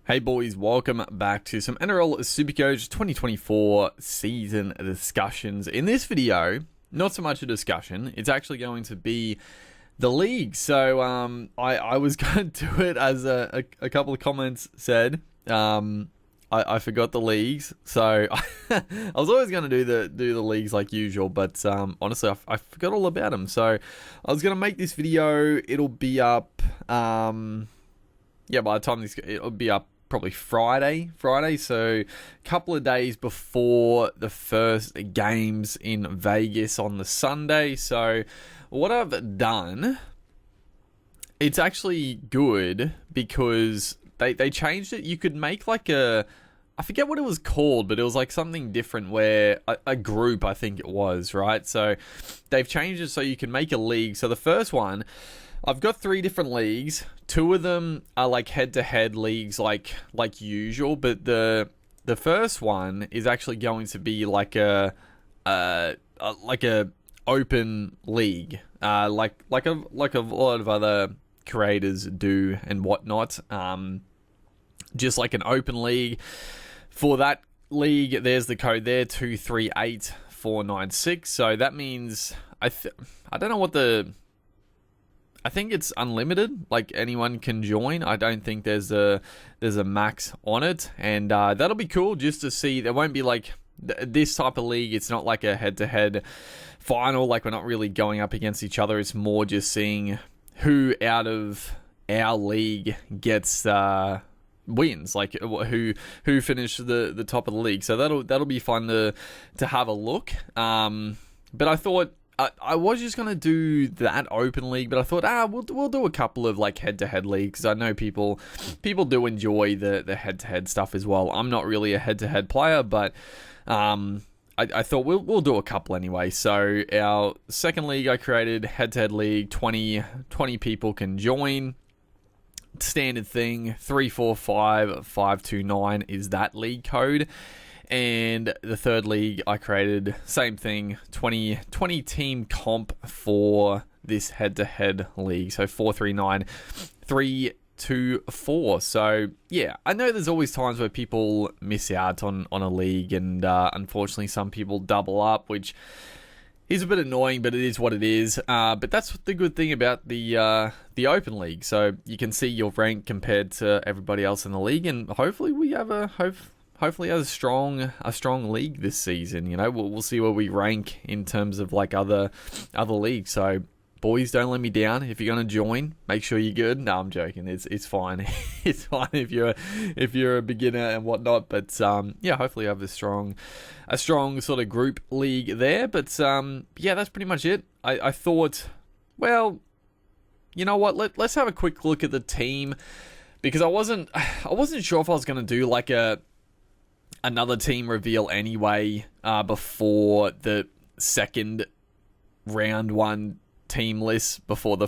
Hey boys, welcome back to some Nrl Supercoach 2024 season discussions. In this video, not so much a discussion, it's actually going to be the league. So I was going to do it as a couple of comments said. I forgot the leagues, so I was always going to do the leagues like usual, but honestly I forgot all about them. So I was going to make this video. It'll be up by the time it'll be up probably Friday, so a couple of days before the first games in Vegas on the Sunday. So what I've done, it's actually good because they changed it. You could make like I forget what it was called, but it was like something different where a group, I think it was, right? So they've changed it so you can make a league. So the first one, I've got 3 different leagues. 2 of them are like head-to-head leagues like usual, but the first one is actually going to be like a open league, like a lot of other creators do and whatnot. Just like an open league. For that league, there's the code there, 238496. So that means I don't know what I think it's unlimited, like anyone can join. I don't think there's a max on it, and that'll be cool just to see. There won't be like this type of league. It's not like a head-to-head final, like we're not really going up against each other. It's more just seeing who out of our league gets wins, like who finished the top of the league. So that'll be fun to have a look. But I thought I was just going to do that open league, but I thought, we'll do a couple of like head-to-head leagues. I know people do enjoy the head-to-head stuff as well. I'm not really a head-to-head player, but I thought we'll do a couple anyway. So our second league I created, head-to-head league, 20 people can join. Standard thing, 345529 is that league code. And the third league I created, same thing, 20 team comp for this head-to-head league. So 439324. So yeah, I know there's always times where people miss out on a league, and unfortunately some people double up, which is a bit annoying, but it is what it is. But that's the good thing about the open league. So you can see your rank compared to everybody else in the league, and hopefully we have hopefully a strong league this season. You know, we'll see where we rank in terms of like other leagues. So boys, don't let me down. If you're gonna join, make sure you're good. No, I'm joking. It's fine. It's fine if you're a beginner and whatnot. But hopefully you have a strong sort of group league there. But that's pretty much it. I thought, well, you know what? Let's have a quick look at the team, because I wasn't sure if I was gonna do like another team reveal anyway before the second round 1 team list before the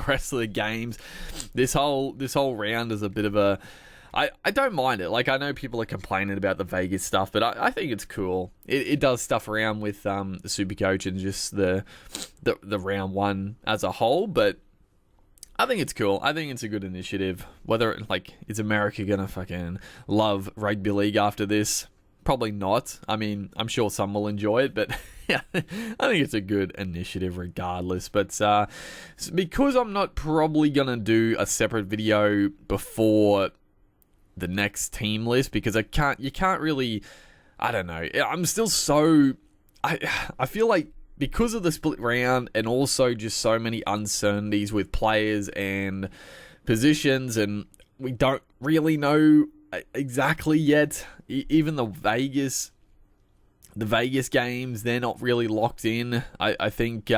rest of the games. This whole round is a bit of a I don't mind it. Like, I know people are complaining about the Vegas stuff, but I think it's cool. It does stuff around with the Supercoach and just the round 1 as a whole, but I think it's cool. I think it's a good initiative. Whether, like, is America gonna fucking love rugby league after this? Probably not. I mean, I'm sure some will enjoy it, but yeah, I think it's a good initiative regardless. But because I'm not probably gonna do a separate video before the next team list, because you can't really, I don't know. I'm still so, I feel like, because of the split round and also just so many uncertainties with players and positions, and we don't really know exactly yet. Even the Vegas games, they're not really locked in. I think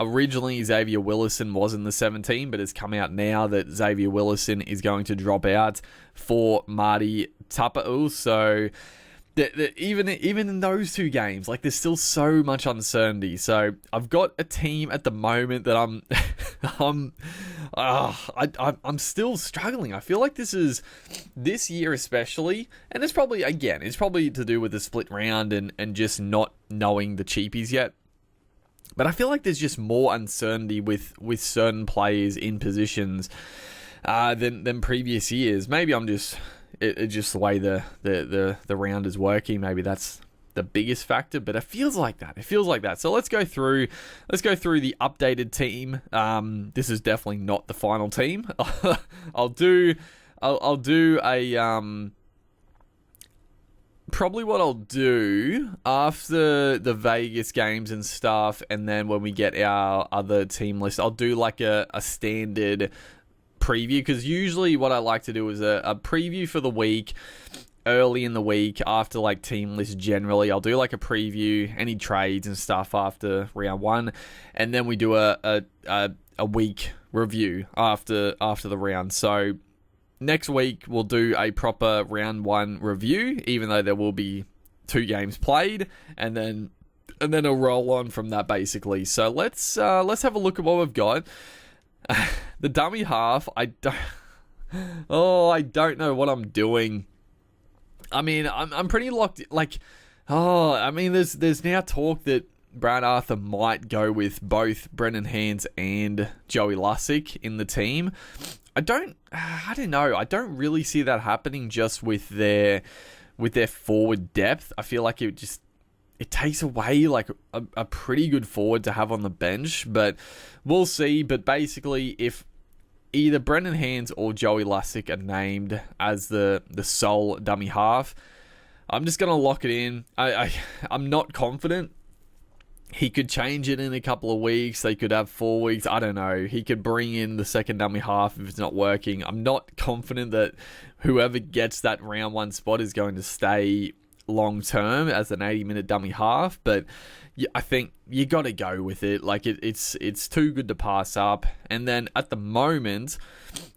originally Xavier Willison was in the 17, but it's come out now that Xavier Willison is going to drop out for Marty Tapa'u. So even in those 2 games, like, there's still so much uncertainty. So I've got a team at the moment that I'm still struggling. I feel like this year especially, and it's probably to do with the split round and just not knowing the cheapies yet. But I feel like there's just more uncertainty with certain players in positions than previous years. Maybe I'm just it's just the way the round is working. Maybe that's the biggest factor, but it feels like that. So let's go through the updated team. This is definitely not the final team. I'll do a probably what I'll do after the Vegas games and stuff, and then when we get our other team list, I'll do like a standard preview, because usually what I like to do is a preview for the week early in the week after like team list. Generally I'll do like a preview, any trades and stuff after round one, and then we do a week review after the round. So next week we'll do a proper round one review, even though there will be 2 games played, and then it'll roll on from that basically. So let's have a look at what we've got. The dummy half, I don't know what I'm doing. I mean, I'm pretty locked. Like, there's now talk that Brad Arthur might go with both Brendan Hands and Joey Lussick in the team. I don't know. I don't really see that happening just with their forward depth. I feel like it takes away like a pretty good forward to have on the bench, but we'll see. But basically, if either Brendan Hands or Joey Lussick are named as the sole dummy half, I'm just going to lock it in. I'm not confident. He could change it in a couple of weeks. They could have 4 weeks. I don't know. He could bring in the second dummy half if it's not working. I'm not confident that whoever gets that round one spot is going to stay long term as an 80-minute dummy half, but I think you got to go with it. Like it's too good to pass up. And then at the moment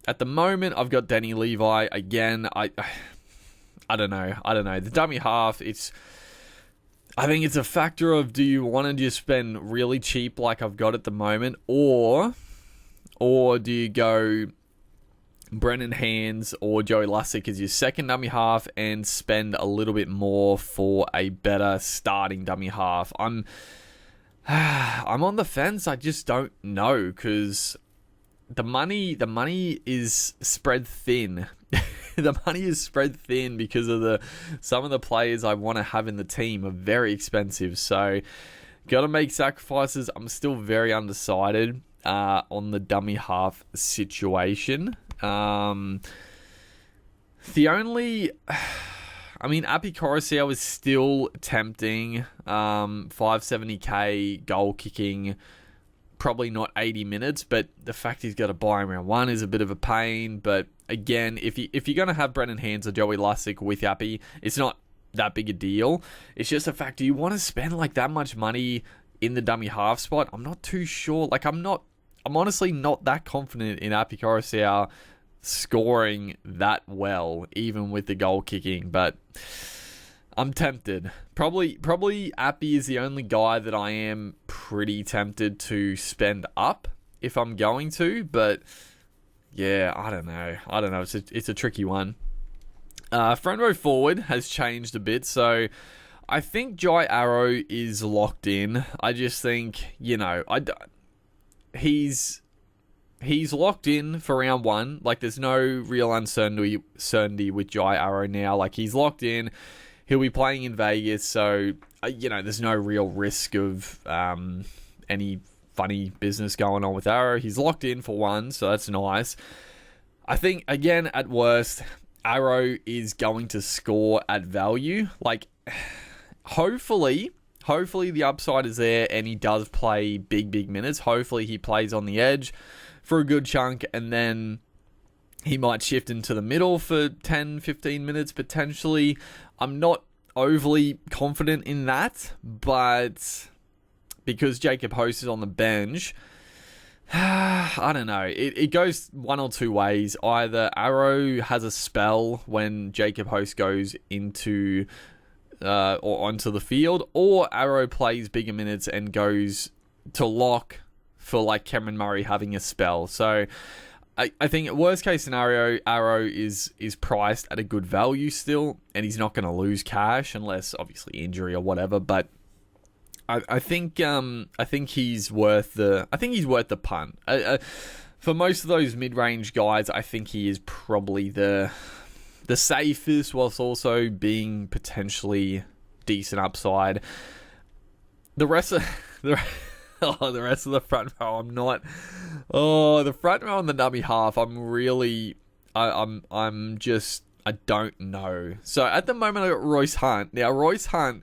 I've got Denny Levi again. I don't know. The dummy half, I think it's a factor of, do you want to just spend really cheap like I've got at the moment, or do you go Brendan Hands or Joey Lussick as your second dummy half and spend a little bit more for a better starting dummy half? I'm on the fence. I just don't know, because the money is spread thin. The money is spread thin because of some of the players I want to have in the team are very expensive. So got to make sacrifices. I'm still very undecided on the dummy half situation. The only, Api Coruscant is still tempting. 570k goal kicking, probably not 80 minutes, but the fact he's got to buy him round one is a bit of a pain. But again, if you're going to have Brendan Hands or Joey Lussick with Appy, it's not that big a deal. It's just a fact, do you want to spend like that much money in the dummy half spot? I'm not too sure. Like, I'm honestly not that confident in Appy Coruscant scoring that well, even with the goal kicking, but I'm tempted. Probably Appy is the only guy that I am pretty tempted to spend up if I'm going to, but yeah, I don't know. It's a tricky one. Front row forward has changed a bit, so I think Jai Arrow is locked in. I just think, he's locked in for round one. Like, there's no real uncertainty with Jai Arrow now. Like, he's locked in. He'll be playing in Vegas, so, there's no real risk of any funny business going on with Arrow. He's locked in for one, so that's nice. I think, again, at worst, Arrow is going to score at value. Like, hopefully the upside is there and he does play big minutes. Hopefully he plays on the edge for a good chunk, and then he might shift into the middle for 10, 15 minutes potentially. I'm not overly confident in that, but because Jacob Host is on the bench, I don't know. It goes one or two ways. Either Arrow has a spell when Jacob Host goes into or onto the field, or Arrow plays bigger minutes and goes to lock for like Cameron Murray having a spell. So I think worst case scenario, Arrow is priced at a good value still, and he's not going to lose cash unless obviously injury or whatever. But I think he's worth the punt. for most of those mid-range guys, I think he is probably the safest, whilst also being potentially decent upside. The rest of the rest of the front row, I'm not. Oh, the front row and the dummy half, I'm really, I'm just, I don't know. So at the moment, I got Royce Hunt. Now Royce Hunt,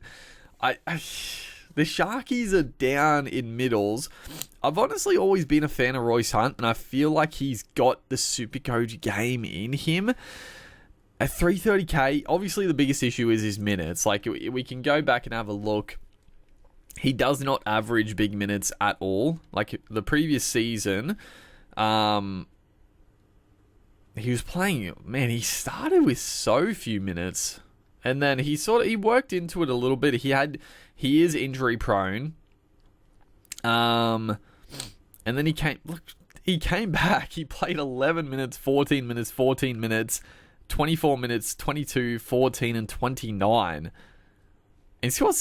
the Sharkies are down in middles. I've honestly always been a fan of Royce Hunt, and I feel like he's got the Supercoach game in him. At 330k, obviously the biggest issue is his minutes. Like, we can go back and have a look. He does not average big minutes at all. Like, the previous season, he was playing, man, he started with so few minutes. And then he worked into it a little bit. He is injury prone. And then he came back. He played 11 minutes, 14 minutes, 14 minutes, 24 minutes, 22, 14, and 29. And so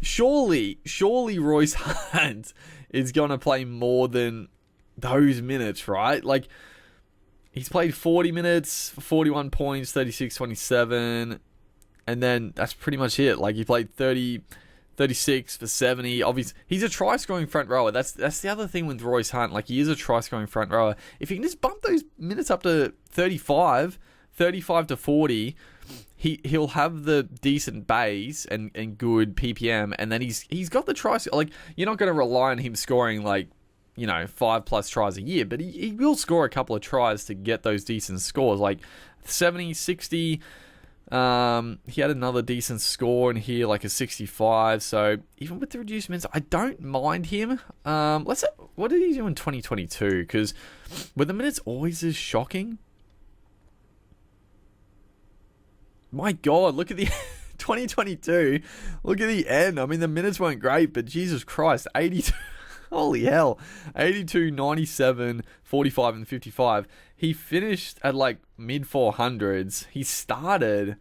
surely Royce Hunt is going to play more than those minutes, right? Like, he's played 40 minutes, 41 points, 36, 27, and then that's pretty much it. Like, he played 36 for 70. Obviously, he's a try-scoring front rower. That's the other thing with Royce Hunt. Like, he is a try-scoring front rower. If he can just bump those minutes up to 35 to 40, he'll have the decent base and good PPM, and then he's got the try. Like, you're not going to rely on him scoring, like, 5+ tries a year, but he will score a couple of tries to get those decent scores, like 70, 60. He had another decent score in here, like a 65. So even with the reduced minutes, I don't mind him. What did he do in 2022? Because were the minutes always as shocking? My God, look at the 2022. Look at the end. I mean, the minutes weren't great, but Jesus Christ, 82. Holy hell. 82, 97, 45, and 55. He finished at like mid 400s. He started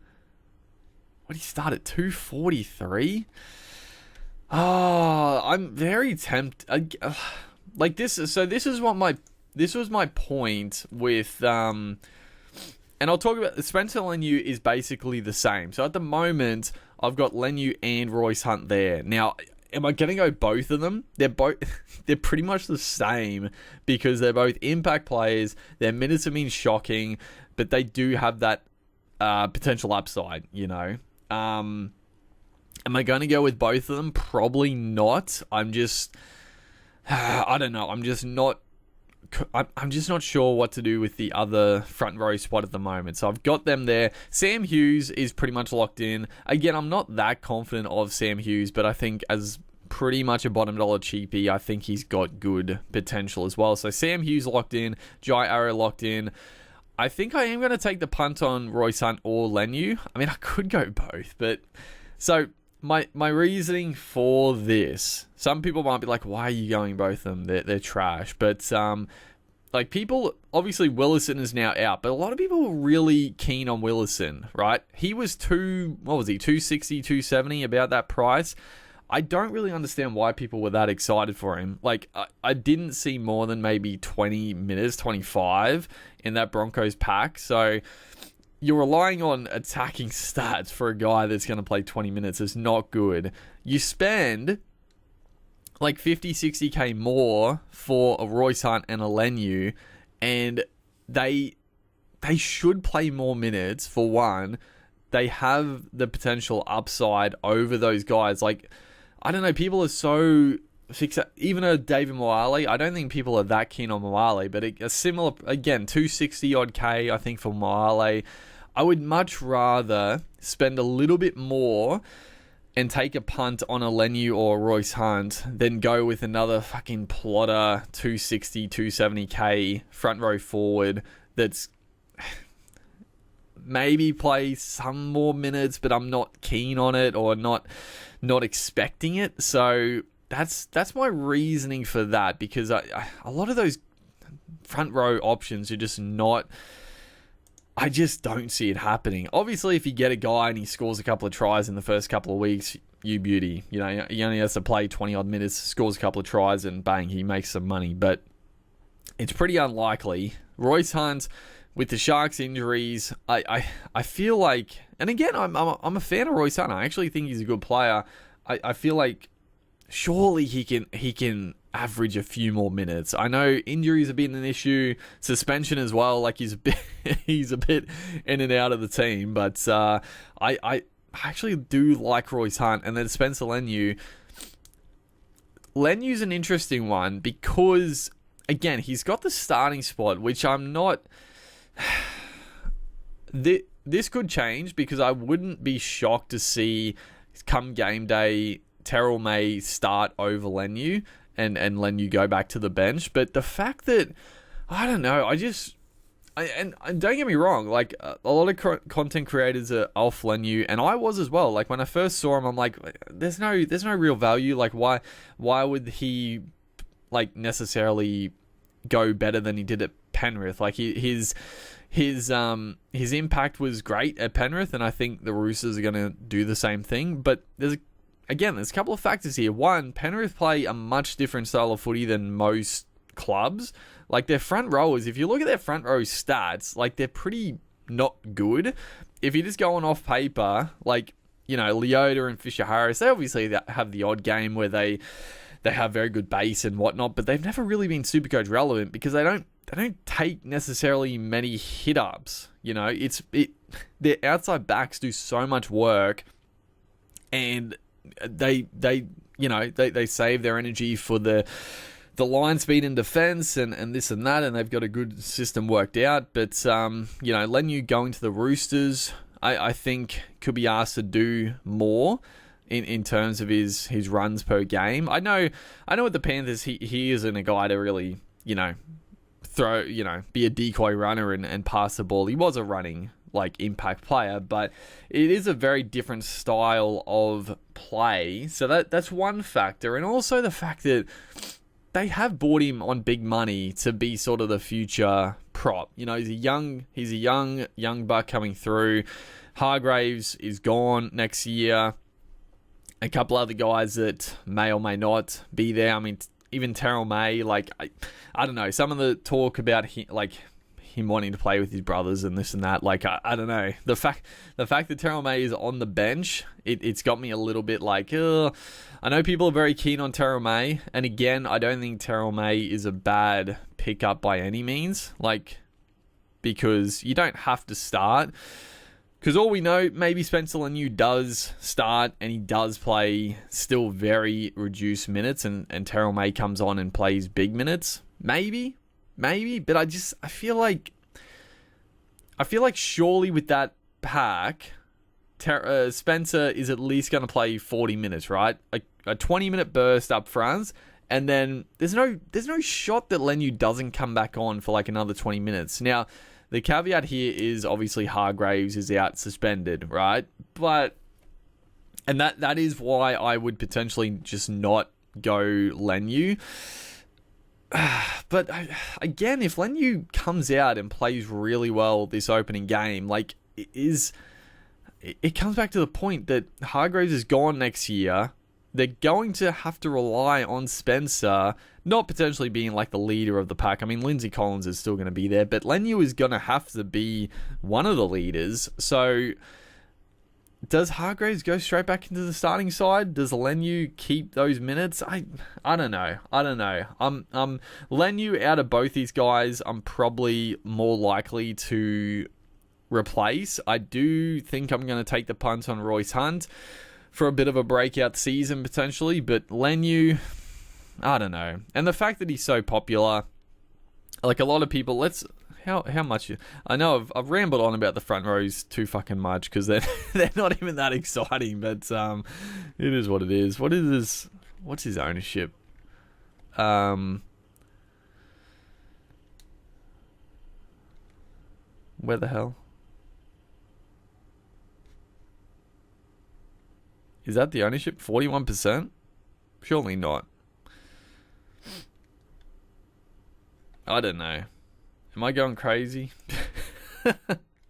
243? Oh, I'm very tempted. Like, this was my point with, and I'll talk about Spencer Leniu is basically the same. So at the moment, I've got Leniu and Royce Hunt there. Now, am I going to go both of them? They're pretty much the same because they're both impact players. Their minutes have been shocking, but they do have that potential upside, Am I going to go with both of them? Probably not. I'm just, I don't know. I'm just not sure what to do with the other front row spot at the moment. So I've got them there. Sam Hughes is pretty much locked in. Again, I'm not that confident of Sam Hughes, but I think as pretty much a bottom dollar cheapie, I think he's got good potential as well. So Sam Hughes locked in. Jai Arrow locked in. I think I am going to take the punt on Royce Hunt or Leniu. I mean, I could go both, but so my reasoning for this, some people might be like, why are you going both of them? They're trash. But like, people, obviously Willison is now out, but a lot of people were really keen on Willison, right? He was 260, 270, about that price. I don't really understand why people were that excited for him. Like, I didn't see more than maybe 20 minutes, 25 in that Broncos pack. So you're relying on attacking stats for a guy that's going to play 20 minutes is not good. You spend like 50, 60k more for a Royce Hunt and a Leniu, and they should play more minutes. For one, they have the potential upside over those guys. Like, I don't know, people are so fixed. Even a David Moale, I don't think people are that keen on Moale, but a similar, again, 260 odd K, I think, for Moale. I would much rather spend a little bit more and take a punt on a Leniu or a Royce Hunt than go with another fucking plotter 260, 270k front row forward that's maybe play some more minutes, but I'm not keen on it or not expecting it. So that's my reasoning for that, because a lot of those front row options are just not I just don't see it happening. Obviously, if you get a guy and he scores a couple of tries in the first couple of weeks, you beauty. You know, he only has to play 20-odd minutes, scores a couple of tries, and bang, he makes some money. But it's pretty unlikely. Royce Hynes, with the Sharks' injuries, I feel like... And again, I'm a fan of Royce Hynes. I actually think he's a good player. I feel like surely he can average a few more minutes. I know injuries have been an issue, suspension as well. Like he's a bit in and out of the team, but I actually do like Royce Hunt. And then Spencer Leniu. Leniu's an interesting one because again he's got the starting spot, which I'm not. This could change because I wouldn't be shocked to see come game day Terrell May start over Leniu and Leniu go back to the bench. But the fact that, I don't know, and don't get me wrong, like a lot of content creators are off Leniu, and I was as well. Like when I first saw him, I'm like, there's no real value. Like why would he like necessarily go better than he did at Penrith? Like his impact was great at Penrith, and I think the Roosters are going to do the same thing. But there's a couple of factors here. One, Penrith play a much different style of footy than most clubs. Like their front rowers, if you look at their front row stats, like they're pretty not good. If you're just going off paper, like, you know, Leota and Fisher Harris, they obviously have the odd game where they have very good base and whatnot, but they've never really been Supercoach relevant because they don't take necessarily many hit ups. You know, their outside backs do so much work, and they save their energy for the line speed and defense and this and that, and they've got a good system worked out. But Leniu going to the Roosters, I think could be asked to do more in terms of his runs per game. I know with the Panthers he isn't a guy to really, be a decoy runner and pass the ball. He was a running impact player, but it is a very different style of play. So that's one factor, and also the fact that they have bought him on big money to be sort of the future prop. You know, he's a young buck coming through. Hargraves is gone next year. A couple other guys that may or may not be there. I mean, even Terrell May, I don't know. Some of the talk about him wanting to play with his brothers and this and that. I don't know. The fact that Terrell May is on the bench, it's got me a little bit I know people are very keen on Terrell May, and again, I don't think Terrell May is a bad pickup by any means. Because you don't have to start. Because all we know, maybe Spencer Leniu does start and he does play still very reduced minutes, and Terrell May comes on and plays big minutes. Maybe, but I feel like surely with that pack, Spencer is at least going to play 40 minutes, right? A 20-minute burst up front, and then there's no shot that Leniu doesn't come back on for another 20 minutes. Now, the caveat here is obviously Hargraves is out suspended, right? And that is why I would potentially just not go Leniu. But again, if Leniu comes out and plays really well this opening game, it comes back to the point that Hargraves is gone next year. They're going to have to rely on Spencer not potentially being the leader of the pack. I mean, Lindsay Collins is still going to be there, but Leniu is going to have to be one of the leaders. So does Hargraves go straight back into the starting side? Does Leniu keep those minutes? I don't know. Leniu, out of both these guys, I'm probably more likely to replace. I do think I'm going to take the punt on Royce Hunt for a bit of a breakout season potentially, but Leniu, I don't know. And the fact that he's so popular, a lot of people, how much, I know I've rambled on about the front rows too fucking much because they're not even that exciting, but it is what it is. What's his ownership? Where the hell? Is that the ownership? 41%? Surely not. I don't know. Am I going crazy?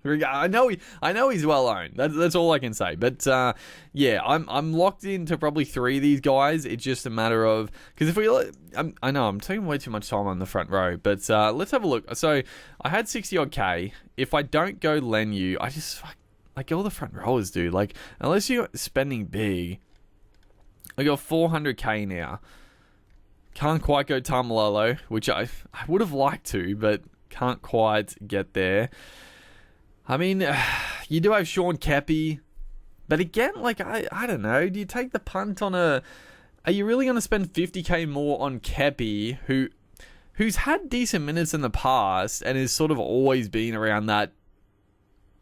I know he's well owned. That's all I can say. But yeah, I'm locked into probably 3 of these guys. It's just a matter of, because if we, I know I'm taking way too much time on the front row, but let's have a look. So I had 60 odd K. If I don't go Leniu, I just like all the front rowers, dude. Like unless you're spending big, I got 400K now. Can't quite go Tamalolo, which I would have liked to, but can't quite get there. I mean, you do have Sean Keppie, but again, like, I don't know. Do you take the punt on a... Are you really going to spend 50K more on Keppie, who's had decent minutes in the past and has sort of always been around that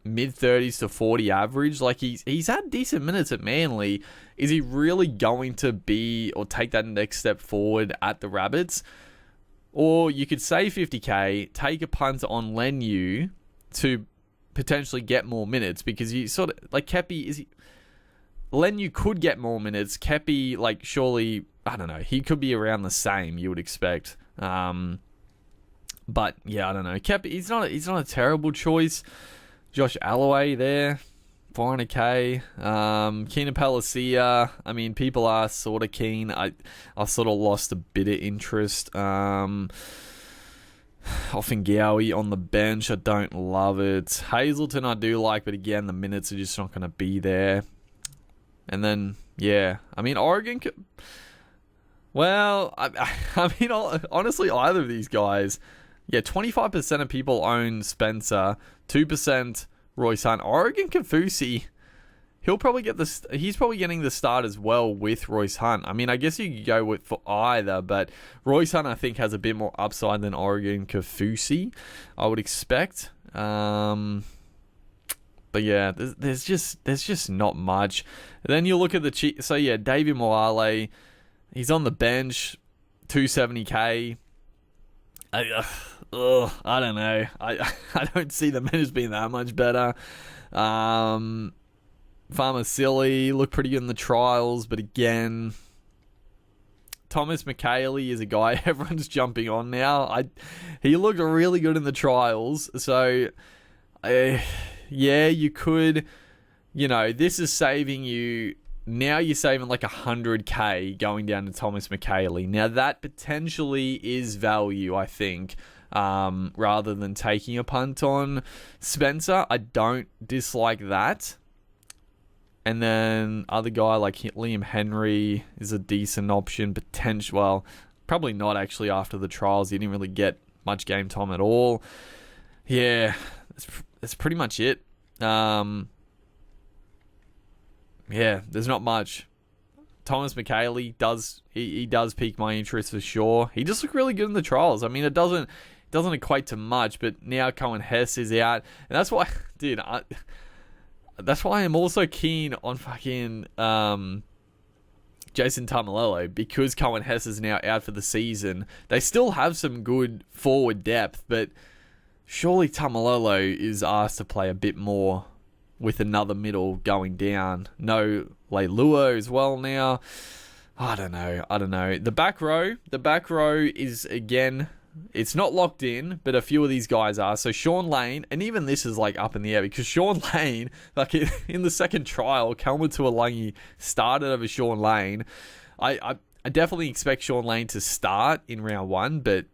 mid-30s to 40 average? Like, he's had decent minutes at Manly. Is he really going to be or take that next step forward at the Rabbits? Or you could save 50K, take a punt on Leniu to potentially get more minutes, because you sort of, like, Keppie, Leniu could get more minutes. Keppie, like, surely, I don't know, he could be around the same, you would expect. But, yeah, I don't know. Keppie, he's not a terrible choice. Josh Alloway there, 400K. Keenan Palacia, I mean, people are sort of keen. I sort of lost a bit of interest. Offengowie on the bench, I don't love it. Hazelton I do like, but again, the minutes are just not going to be there. And then, yeah, I mean, Oregon could... Well, I mean, honestly, either of these guys... Yeah, 25% of people own Spencer, 2% Royce Hunt. Oregon Kafusi, he's probably getting the start as well with Royce Hunt. I mean, I guess you could go for either, but Royce Hunt, I think, has a bit more upside than Oregon Kafusi, I would expect. But yeah, there's just not much. And then you look at so yeah, David Moale, he's on the bench, 270K. I don't know. I don't see the minutes being that much better. Farmer Silly looked pretty good in the trials, but again, Thomas McKaylee is a guy everyone's jumping on now. He looked really good in the trials, so yeah, you could, this is saving you. Now you're saving like 100K going down to Thomas McKaylee. Now that potentially is value, I think, rather than taking a punt on Spencer. I don't dislike that. And then other guy like Liam Henry is a decent option. Well, probably not actually after the trials. He didn't really get much game time at all. Yeah, that's pretty much it. Yeah, there's not much. Thomas McKaylee does pique my interest for sure. He just looked really good in the trials. I mean, it doesn't equate to much, but now Cohen Hess is out, and that's why, dude. That's why I'm also keen on fucking Jason Tamalolo, because Cohen Hess is now out for the season. They still have some good forward depth, but surely Tamalolo is asked to play a bit more with another middle going down. No Leilua as well now. I don't know. The back row is, again, it's not locked in, but a few of these guys are. So Sean Lane, and even this is like up in the air, because Sean Lane, like in the second trial, Kelma Tuolangi started over Sean Lane. I definitely expect Sean Lane to start in round 1, but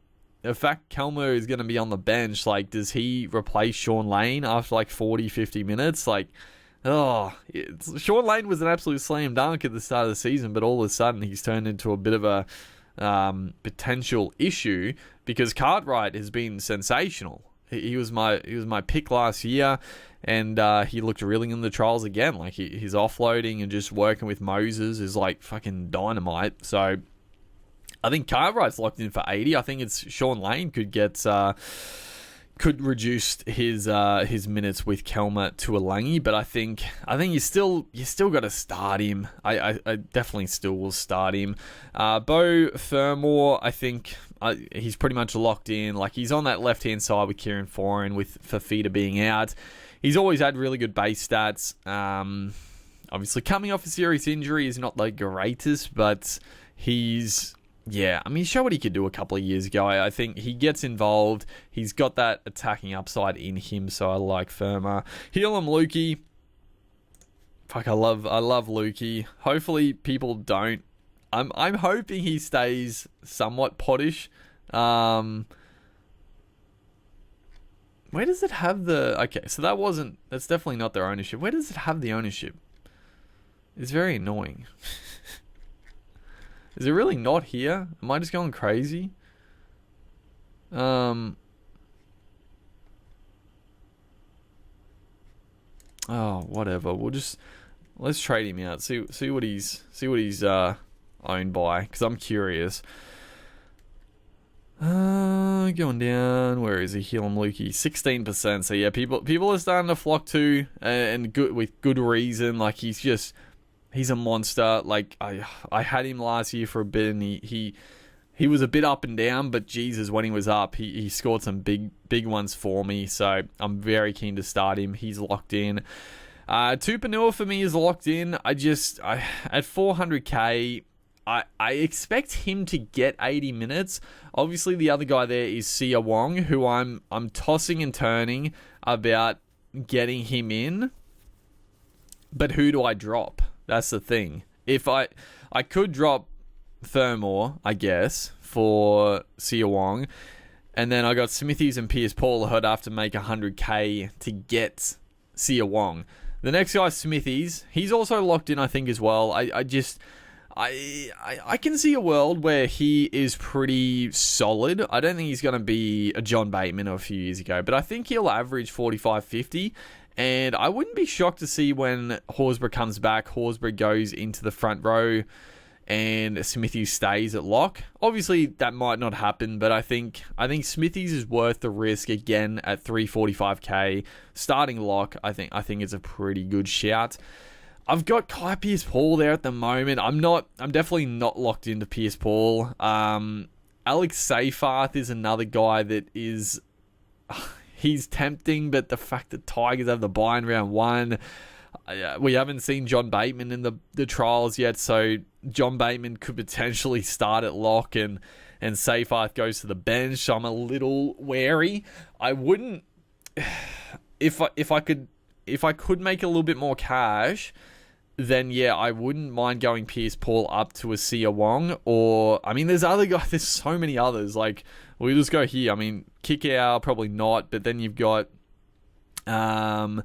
the fact Kelma is going to be on the bench, like, does he replace Sean Lane after like 40, 50 minutes? Like, Sean Lane was an absolute slam dunk at the start of the season, but all of a sudden he's turned into a bit of a potential issue, because Cartwright has been sensational. He was my pick last year, and he looked really good in the trials again. Like, his offloading and just working with Moses is like fucking dynamite. So I think Cartwright's locked in for 80. I think it's Sean Lane could reduce his minutes with Kelma Tuolangi, but I think you still got to start him. I definitely still will start him. Beau Fermor, I think he's pretty much locked in. Like, he's on that left hand side with Kieran Foran, with Fafita being out. He's always had really good base stats. Obviously, coming off a serious injury is not the greatest, but he's yeah, I mean, he showed what he could do a couple of years ago. I think he gets involved. He's got that attacking upside in him, so I like Firma. Helam Lukey. Fuck, I love Lukey. Hopefully people don't. I'm hoping he stays somewhat pottish. Where does it have the... Okay, so that's definitely not their ownership. Where does it have the ownership? It's very annoying. Is it really not here? Am I just going crazy? Oh, whatever. Let's trade him out. See what he's owned by, because I'm curious. Going down. Where is he? Helam Lukey, 16%. So yeah, people are starting to flock to, and with good reason. Like, he's a monster. Like, I had him last year for a bit, and he was a bit up and down, but Jesus, when he was up, he scored some big ones for me. So I'm very keen to start him. He's locked in. Tupanua for me is locked in. At 400k, I expect him to get 80 minutes. Obviously, the other guy there is Sia Wong, who I'm tossing and turning about getting him in. But who do I drop? That's the thing. If I could drop Thermore, I guess, for Sia Wong, and then I got Smithies and Pierce Paul, who'd have to make 100k to get Sia Wong. The next guy, Smithies, he's also locked in, I think, as well. I can see a world where he is pretty solid. I don't think he's going to be a John Bateman of a few years ago, but I think he'll average 45-50. And I wouldn't be shocked to see when Horsburgh comes back, Horsburgh goes into the front row and Smithies stays at lock. Obviously, that might not happen, but I think Smithies is worth the risk again at 345k. Starting lock, I think it's a pretty good shout. I've got Kai Pierce Paul there at the moment. I'm definitely not locked into Pierce Paul. Alex Seyfarth is another guy that is... He's tempting, but the fact that Tigers have the bye in round 1, we haven't seen John Bateman in the trials yet, so John Bateman could potentially start at lock, and Seyfarth goes to the bench, so I'm a little wary. I wouldn't... If I could make a little bit more cash, then yeah, I wouldn't mind going Pierce Paul up to a Sia Wong, or... I mean, there's other guys, there's so many others, like... We'll just go here. I mean, Kickout, probably not. But then you've got, Brendan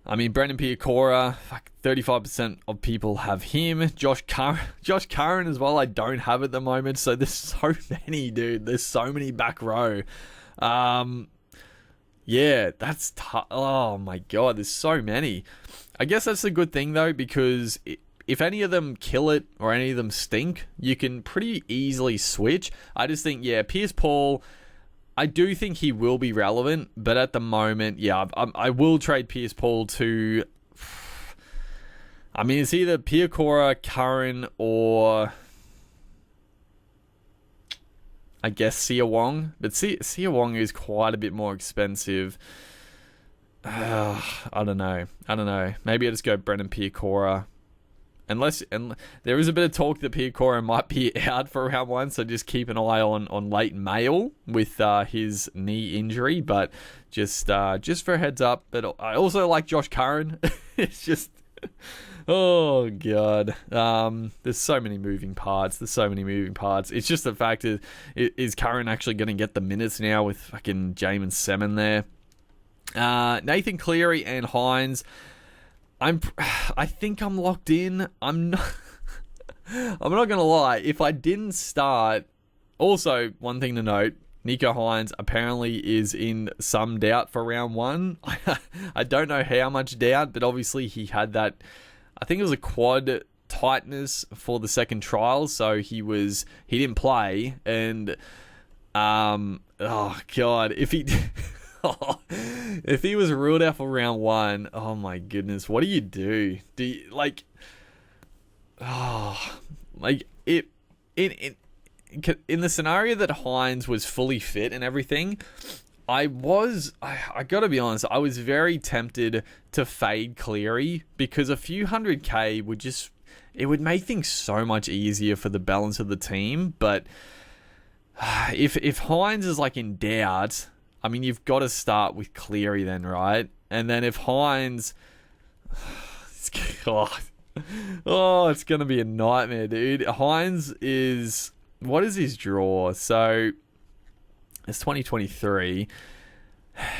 Piacora. 35% of people have him. Josh Curran as well, I don't have at the moment. So there's so many, dude. There's so many back row. Yeah, that's tough. Oh, my God. There's so many. I guess that's a good thing, though, because... If any of them kill it or any of them stink, you can pretty easily switch. I just think, yeah, Pierce Paul, I do think he will be relevant, but at the moment, yeah, I will trade Pierce Paul to... I mean, it's either Piacora, Curran, or... I guess Sia Wong. But Sia Wong is quite a bit more expensive. I don't know. Maybe I just go Brendan Piacora. And there is a bit of talk that Piacora might be out for round 1, so just keep an eye on Leighton Mail with his knee injury. But just for a heads up. But I also like Josh Curran. It's just, oh god, there's so many moving parts. It's just the fact is Curran actually going to get the minutes now with fucking Jamin Seaman there? Nathan Cleary and Hynes. I think I'm locked in. I'm not gonna lie. If I didn't start, also one thing to note: Nicho Hynes apparently is in some doubt for round 1. I don't know how much doubt, but obviously he had that. I think it was a quad tightness for the second trial, so he didn't play, and oh god, if he. If he was ruled out for round 1, oh my goodness, what do you do? Do you, like, it in the scenario that Hynes was fully fit and everything, I gotta be honest, I was very tempted to fade Cleary because a few 100k would just, it would make things so much easier for the balance of the team. But if Hynes is like in doubt, I mean, you've got to start with Cleary then, right? And then if Hynes, it's going to be a nightmare, dude. Hynes is, what is his draw? So it's 2023.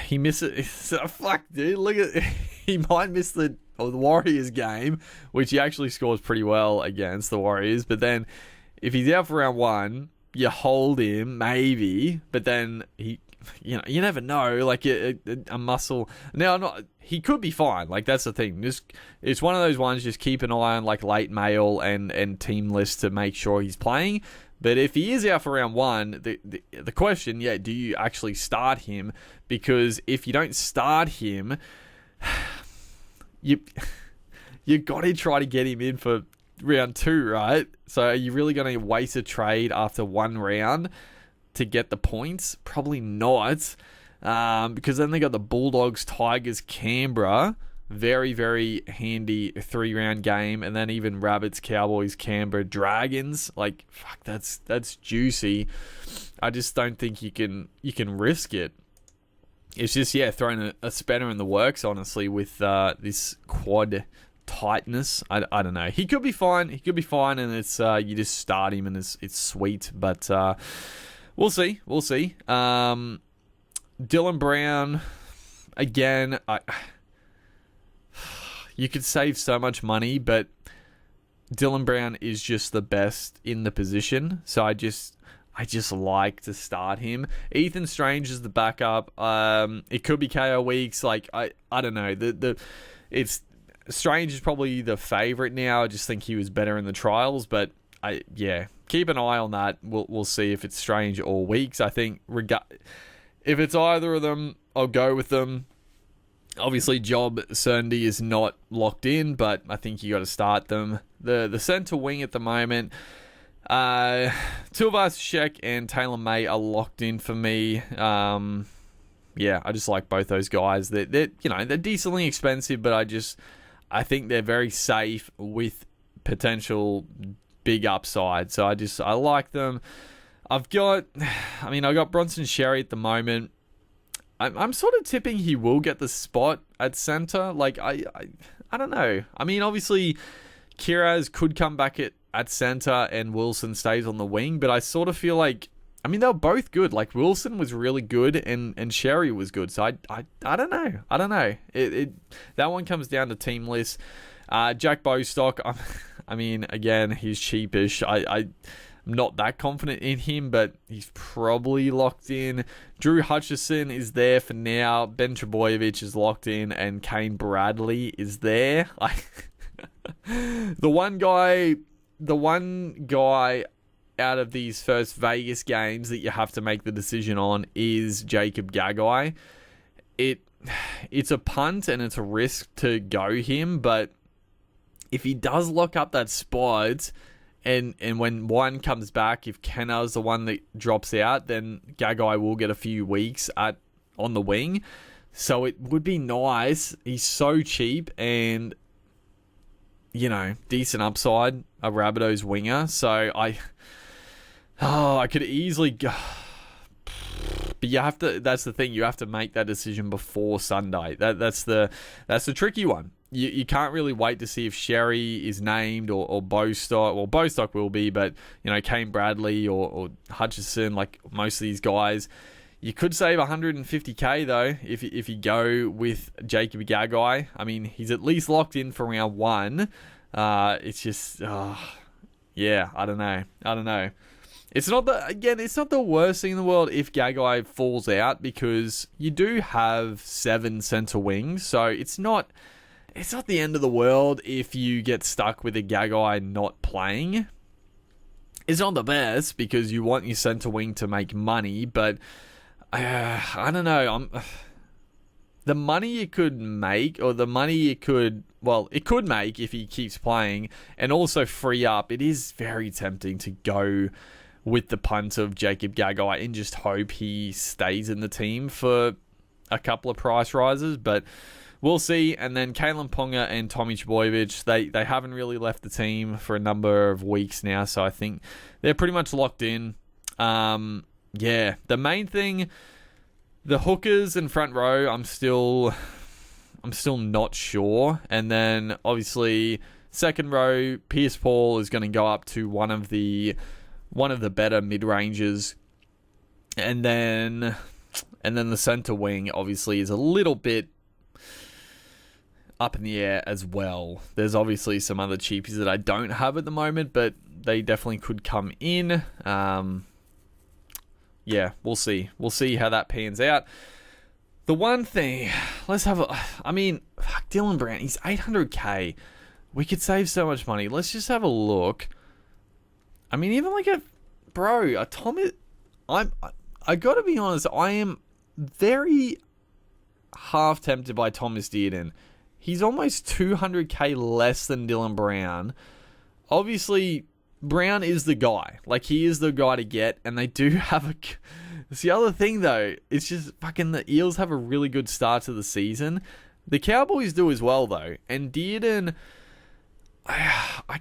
He misses. Fuck, dude. Look at. He might miss the Warriors game, which he actually scores pretty well against the Warriors. But then, if he's out for round 1, you hold him maybe. But then he, you never know. Like a muscle. Now, not. He could be fine. Like that's the thing. Just it's one of those ones. Just keep an eye on like late mail and team lists to make sure he's playing. But if he is out for round 1, the question, do you actually start him? Because if you don't start him, you got to try to get him in for round 2, right? So are you really going to waste a trade after 1 round to get the points? Probably not, because then they got the Bulldogs, Tigers, Canberra. Very, very handy 3-round game, and then even Rabbits, Cowboys, Canberra, Dragons. Like, fuck, that's juicy. I just don't think you can risk it. It's just throwing a spanner in the works, honestly, with this quad tightness. I don't know. He could be fine. And it's you just start him and it's sweet. But we'll see. Dylan Brown again. You could save so much money, but Dylan Brown is just the best in the position. So I just like to start him. Ethan Strange is the backup. It could be KO weeks. Like I don't know. It's Strange is probably the favorite now. I just think he was better in the trials, but keep an eye on that. We'll see if it's Strange or Weeks. I think if it's either of them, I'll go with them. Obviously, job certainty is not locked in, but I think you got to start them. The centre wing at the moment, Tuivasa-Sheck and Taylor May are locked in for me. I just like both those guys. They're decently expensive, but I think they're very safe with potential big upside. So I like them. I've got Bronson Xerri at the moment. I'm sort of tipping he will get the spot at centre. Like, I don't know. I mean, obviously, Kiraz could come back at centre and Wilson stays on the wing, but I sort of feel like, I mean, they're both good. Like, Wilson was really good and Xerri was good. So, I don't know. That one comes down to team list. Jack Bostock, I mean, again, he's cheapish. I'm not that confident in him, but he's probably locked in. Drew Hutchison is there for now. Ben Trebojevic is locked in, and Kane Bradley is there. The one guy out of these first Vegas games that you have to make the decision on is Jacob Gagai. It's a punt and it's a risk to go him, but if he does lock up that spot, and when one comes back, if Kenna's the one that drops out, then Gagai will get a few weeks on the wing. So it would be nice. He's so cheap and, decent upside, a Rabbitohs winger. So I could easily go. But that's the thing, you have to make that decision before Sunday. That's the tricky one. You can't really wait to see if Xerri is named or Bostock. Well, Bostock will be, but, Kane Bradley or Hutchison, like most of these guys. You could save 150k, though, if you go with Jacob Gagai. I mean, he's at least locked in for round 1. It's just, I don't know. It's not the worst thing in the world if Gagai falls out, because you do have 7 centre wings, so it's not the end of the world if you get stuck with a Gagai not playing. It's not the best because you want your centre wing to make money, but I don't know. The money you could make, or the money it could make if he keeps playing and also free up, it is very tempting to go with the punt of Jacob Gagai and just hope he stays in the team for a couple of price rises, but we'll see. And then Kalen Ponga and Tommy Trbojevic, they haven't really left the team for a number of weeks now, so I think they're pretty much locked in. The main thing, the hookers and front row, I'm still not sure. And then obviously second row, Pierce Paul is going to go up to one of the better mid ranges, and then the center wing obviously is a little bit up in the air as well. There's obviously some other cheapies that I don't have at the moment, but they definitely could come in. We'll see. We'll see how that pans out. The one thing, Dylan Brown, he's 800k. We could save so much money. Let's just have a look. I mean, even like a Thomas, I gotta be honest, I am very half tempted by Thomas Dearden. He's almost 200k less than Dylan Brown. Obviously, Brown is the guy. Like, he is the guy to get, and they do have a... It's the other thing, though. It's just fucking the Eels have a really good start to the season. The Cowboys do as well, though. And Dearden... I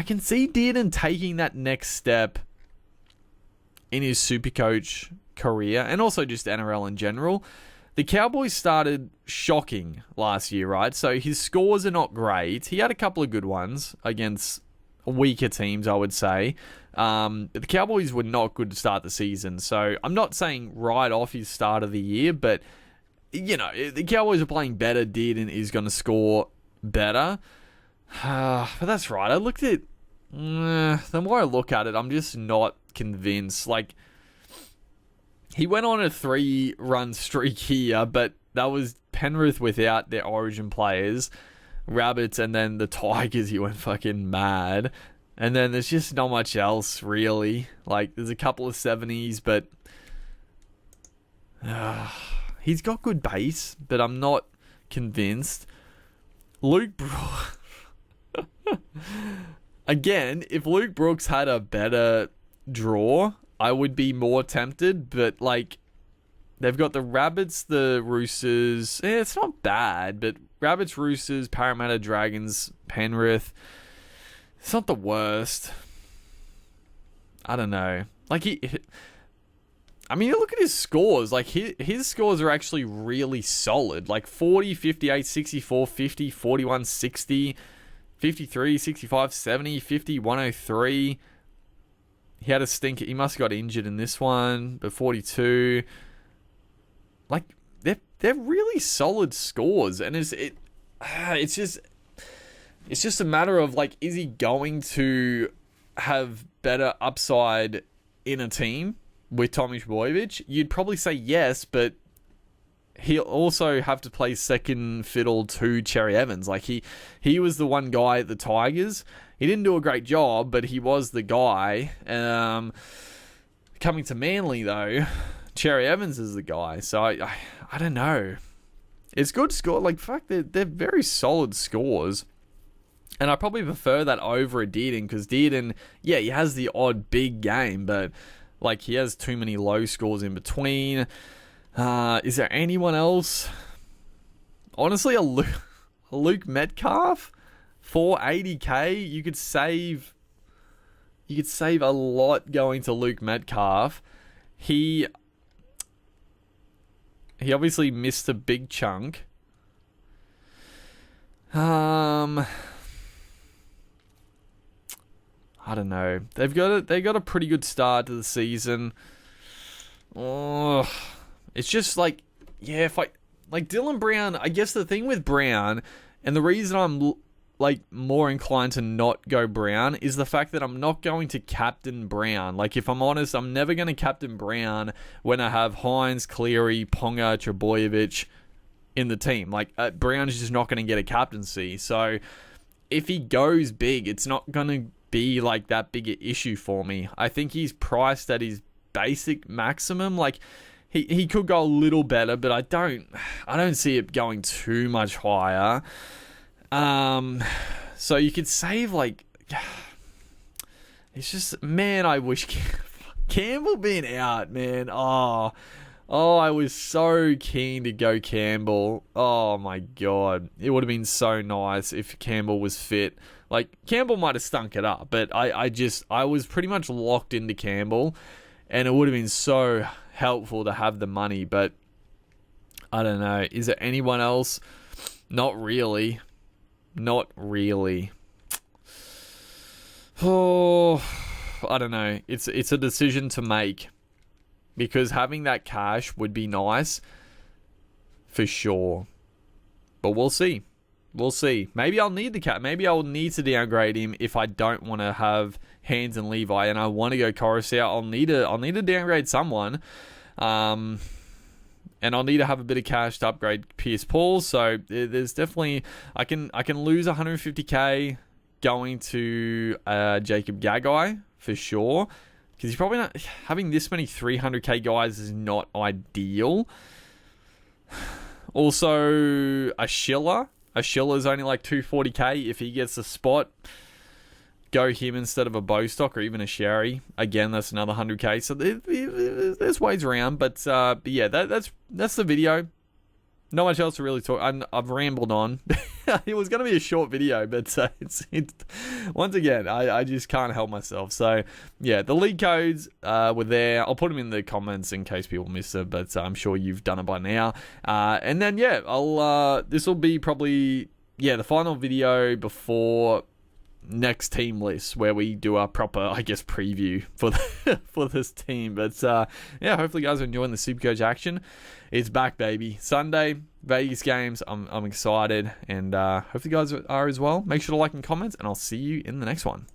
can see Dearden taking that next step in his Supercoach career, and also just NRL in general. The Cowboys started shocking last year, right? So his scores are not great. He had a couple of good ones against weaker teams, I would say. But the Cowboys were not good to start the season. So I'm not saying right off his start of the year, but, you know, the Cowboys are playing better. Dearden is going to score better. But that's right. I looked at... the more I look at it, I'm just not convinced. Like, he went on a 3-run streak here, but that was Penrith without their origin players, Rabbits, and then the Tigers. He went fucking mad. And then there's just not much else, really. Like, there's a couple of 70s, but he's got good base, but I'm not convinced. Luke Brooks. Again, if Luke Brooks had a better draw, I would be more tempted, but, like, they've got the Rabbits, the Roosters. It's not bad, but Rabbits, Roosters, Parramatta, Dragons, Penrith. It's not the worst. I don't know. Like, you look at his scores. Like, his scores are actually really solid. Like, 40, 58, 64, 50, 41, 60, 53, 65, 70, 50, 103. He had a stinker. He must have got injured in this one, but 42. Like, they're really solid scores, and it's just a matter of, like, is he going to have better upside in a team with Tommy Trbojevic? You'd probably say yes, but he'll also have to play second fiddle to Cherry Evans. Like, he was the one guy at the Tigers. He didn't do a great job, but he was the guy. Coming to Manly, though, Cherry Evans is the guy. So I don't know. It's good score. Like, fuck, they're very solid scores. And I probably prefer that over a Dearden, because Dearden, yeah, he has the odd big game, but, like, he has too many low scores in between. Is there anyone else? Honestly, a Luke Metcalf, 480k. You could save a lot going to Luke Metcalf. He obviously missed a big chunk. I don't know. They got a pretty good start to the season. Oh, it's just like, yeah, if like Dylan Brown, I guess the thing with Brown, and the reason I'm like more inclined to not go Brown, is the fact that I'm not going to captain Brown. Like, if I'm honest, I'm never going to captain Brown when I have Hynes, Cleary, Ponga, Trbojevic in the team. Like, Brown is just not going to get a captaincy. So if he goes big, it's not going to be like that big an issue for me. I think he's priced at his basic maximum. Like, he could go a little better, but I don't see it going too much higher. So you could save, like, it's just, man, I wish Campbell being out, man. Oh, Oh, I was so keen to go Campbell. Oh my God. It would have been so nice if Campbell was fit. Like, Campbell might have stunk it up, but I was pretty much locked into Campbell, and it would have been so helpful to have the money, but I don't know. Is there anyone else? Not really. Not really. Oh, I don't know. It's a decision to make. Because having that cash would be nice, for sure. But we'll see. We'll see. Maybe I'll need the cat. Maybe I'll need to downgrade him if I don't want to have Hynes and Levi and I want to go Coruscant. I'll need to downgrade someone. And I'll need to have a bit of cash to upgrade Pierce Paul. So there's definitely I can lose 150k going to Jacob Gagai for sure. Because he's probably not having this many 300k guys is not ideal. Also, a Schiller. A Schiller's only like 240k. If he gets a spot, go him instead of a Bostock or even a Sherry. Again, that's another 100k. So there's ways around. But yeah, that's the video. Not much else to really talk. I've rambled on. It was going to be a short video, but once again, I just can't help myself. So, yeah, the league codes were there. I'll put them in the comments in case people miss it, but I'm sure you've done it by now. And then, yeah, this will be probably, the final video before next team list where we do our proper, I guess, preview for for this team. But yeah, hopefully you guys are enjoying the Supercoach action. It's back, baby. Sunday, Vegas games. I'm excited, and hopefully you guys are as well. Make sure to like and comment, and I'll see you in the next one.